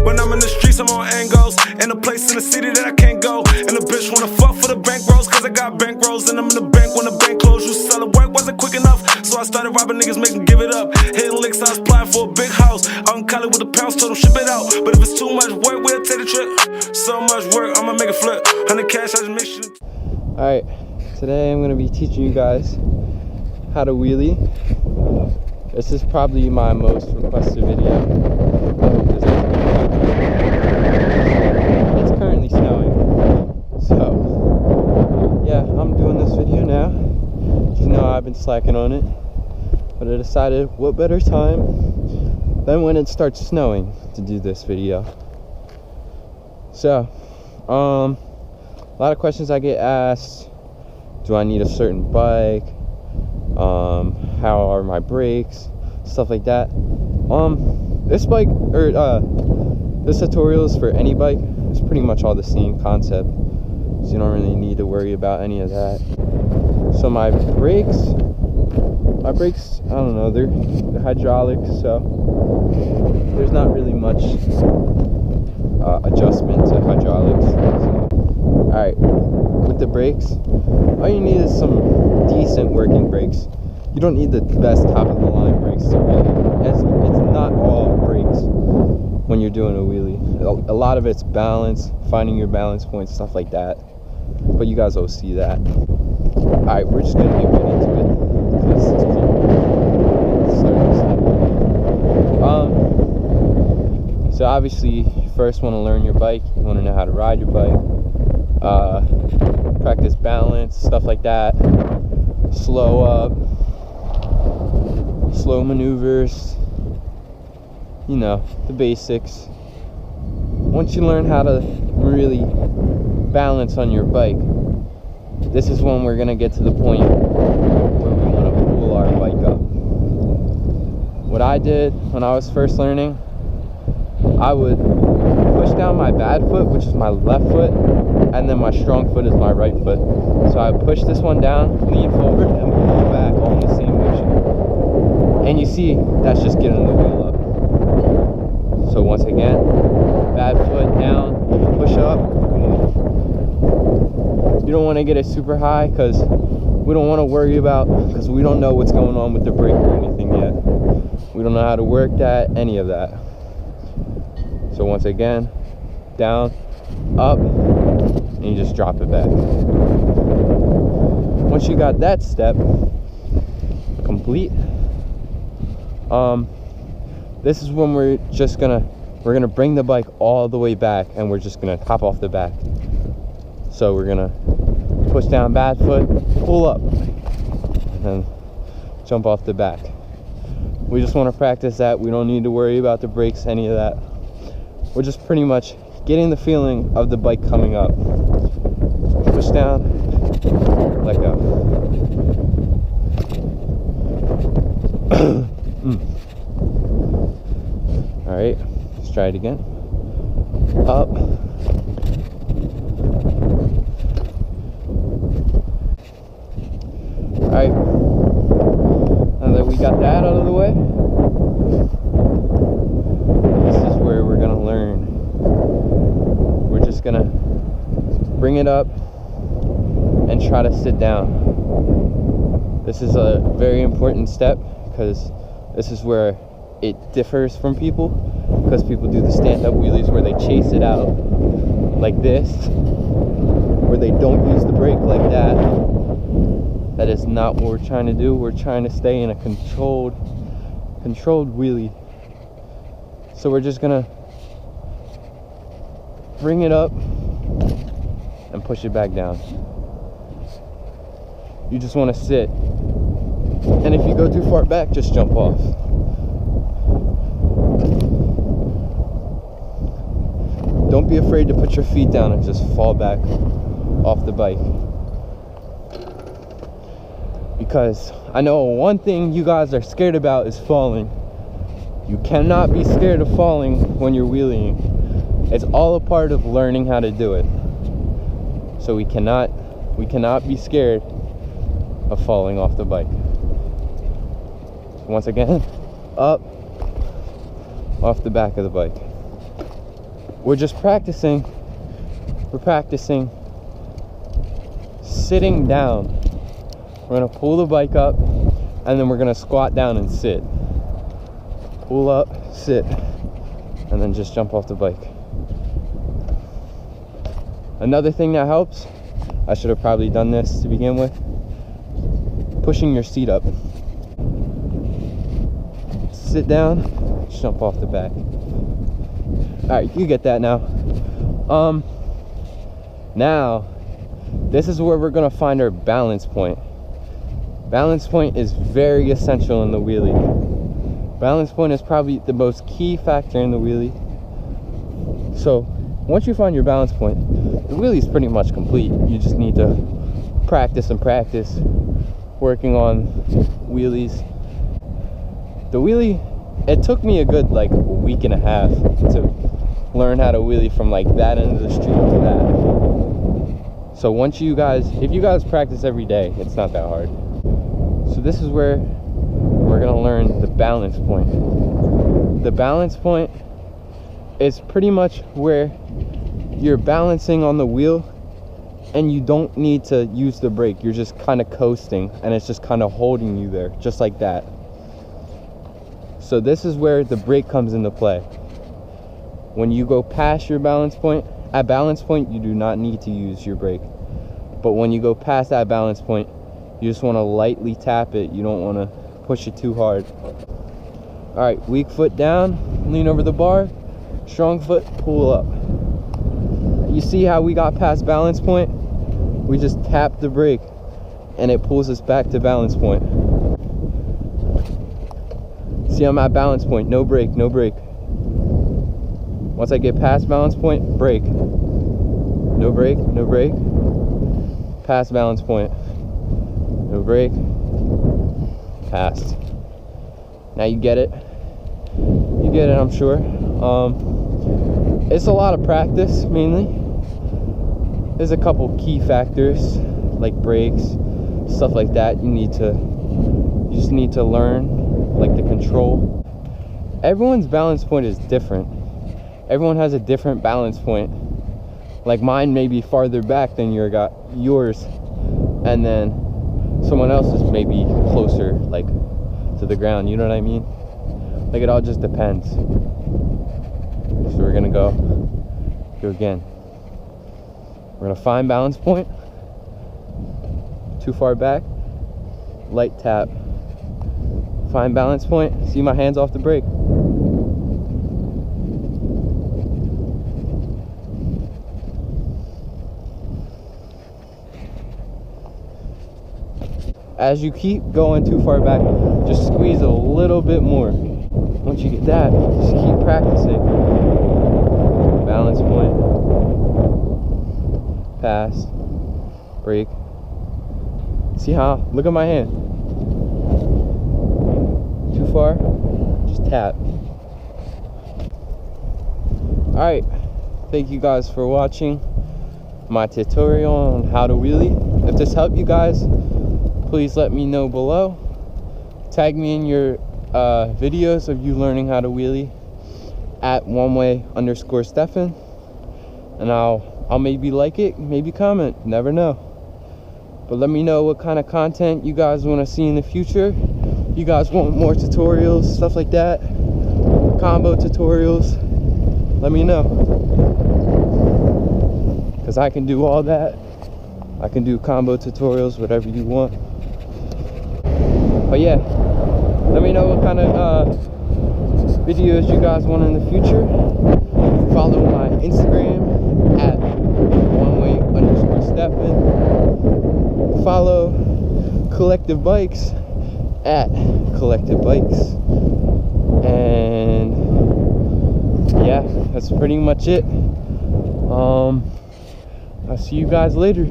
When I'm in the streets, I'm on angles. In a place in the city that I can't go. And a bitch wanna fuck for the bank rolls, cause I got bank rolls. And I'm in the bank when the bank closed. You sell it, work wasn't quick enough, so I started robbing niggas, make them give it up. Hitting licks, I was applying for a big house. Out in Cali with the pounds, told them ship it out. But if it's too much work, we'll take the trip. So much work, I'ma make it flip. 100 cash, I just make sure. Alright, today I'm gonna be teaching you guys how to wheelie. This is probably my most requested video. I hope this doesn't get It's currently snowing, so yeah, I'm doing this video now. You know, I've been slacking on it, but I decided what better time than when it starts snowing to do this video. So, a lot of questions I get asked. Do I need a certain bike? How are my brakes? Stuff like that. This bike, or this tutorial is for any bike. It's pretty much all the same concept, so you don't really need to worry about any of that. So my brakes, I don't know, they're hydraulic, so there's not really much adjustment to hydraulics. So, all right, with the brakes, all you need is some decent working brakes. You don't need the best top of the line brakes to wheelie. It's not all brakes when you're doing a wheelie. A lot of it's balance, finding your balance points, stuff like that. But you guys will see that. All right, we're just gonna get right into it because it's cold. So obviously, you first want to learn your bike. You want to know how to ride your bike. Practice balance, stuff like that. Slow up, slow maneuvers, you know, the basics. Once you learn how to really balance on your bike, this is when we're gonna get to the point where we want to pull our bike up. What I did when I was first learning, I would push down my bad foot, which is my left foot, and then my strong foot is my right foot. So I push this one down, lean forward, and pull back all in the same motion. And you see, that's just getting the wheel up. So once again, bad foot down, push up, boom. You don't want to get it super high because we don't want to worry about, because we don't know what's going on with the brake or anything yet. We don't know how to work that, any of that. So once again, down, up, and you just drop it back. Once you got that step complete, this is when we're gonna bring the bike all the way back, and we're just gonna hop off the back. So we're gonna push down bad foot, pull up, and jump off the back. We just want to practice that. We don't need to worry about the brakes, any of that. We're just pretty much getting the feeling of the bike coming up. Push down, let go. All right, let's try it again. Up. All right, now that we got that out of the way, this is where we're gonna learn. We're just gonna bring it up and try to sit down. This is a very important step because this is where it differs from people, because people do the stand-up wheelies where they chase it out like this, where they don't use the brake like that. That is not what we're trying to do. We're trying to stay in a controlled wheelie. So we're just gonna bring it up and push it back down. You just want to sit, and if you go too far back, just jump off. Don't be afraid to put your feet down and just fall back off the bike. Because I know one thing you guys are scared about is falling. You cannot be scared of falling when you're wheeling. It's all a part of learning how to do it. So we cannot be scared of falling off the bike. Once again, up, off the back of the bike. we're just practicing. We're practicing sitting down. We're gonna pull the bike up, and then we're gonna squat down and sit. Pull up, sit, and then just jump off the bike. Another thing that helps, I should have probably done this to begin with, pushing your seat up. Sit down, jump off the back. Alright, you get that now. Now, this is where we're gonna find our balance point. Balance point is very essential in the wheelie. Balance point is probably the most key factor in the wheelie. So, once you find your balance point, the wheelie is pretty much complete. You just need to practice and practice working on wheelies. The wheelie, it took me a good like week and a half to learn how to wheelie from like that end of the street to that. So once you guys, if you guys practice every day, it's not that hard. So this is where we're gonna learn the balance point. The balance point is pretty much where you're balancing on the wheel and you don't need to use the brake. You're just kind of coasting and it's just kind of holding you there, just like that. So this is where the brake comes into play. When you go past your balance point, at balance point, you do not need to use your brake. But when you go past that balance point, you just want to lightly tap it. You don't want to push it too hard. All right, weak foot down, lean over the bar, strong foot, pull up. You see how we got past balance point? We just tap the brake and it pulls us back to balance point. See, I'm at balance point, no brake, no brake. Once I get past balance point, brake. No brake, no brake. Past balance point. No brake. Passed. Now you get it. You get it, I'm sure. It's a lot of practice, mainly. There's a couple key factors, like brakes, stuff like that. You just need to learn, like the control. Everyone's balance point is different. Everyone has a different balance point. Like mine may be farther back than yours, and then someone else's may be closer, like to the ground. You know what I mean? Like it all just depends. So we're gonna go again. We're gonna find balance point. Too far back. Light tap. Find balance point. See my hands off the brake. As you keep going too far back, just squeeze a little bit more. Once you get that, just keep practicing. Balance point. Pass. Brake. See how? Look at my hand. Too far? Just tap. Alright. Thank you guys for watching my tutorial on how to wheelie. If this helped you guys, please let me know below. Tag me in your videos of you learning how to wheelie at oneway_Stefan, and I'll maybe like it, maybe comment, never know. But let me know what kind of content you guys want to see in the future. You guys want more tutorials, stuff like that, combo tutorials, let me know, because I can do all that. I can do combo tutorials, whatever you want. But yeah, let me know what kind of videos you guys want in the future. Follow my Instagram at oneway_Stefan. Follow Collective Bikes at Collective Bikes. And yeah, that's pretty much it. I'll see you guys later.